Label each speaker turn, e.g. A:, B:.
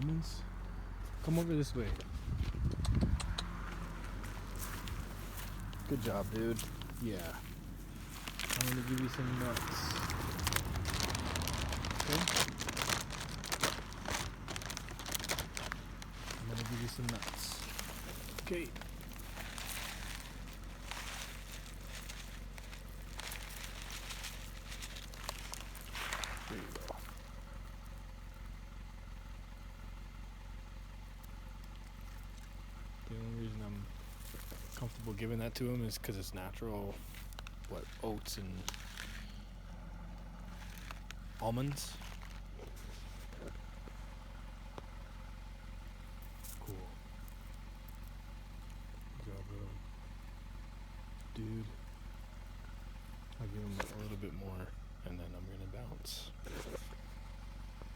A: almonds? Come over this way. Good job, dude. Yeah. I'm gonna give you some nuts. Okay? I'm gonna give you some nuts. Okay. There you go. The only reason I'm comfortable giving that to him is because it's natural, oats and almonds. Cool. Good job, little dude. I'll give him a little bit more, and then I'm gonna bounce.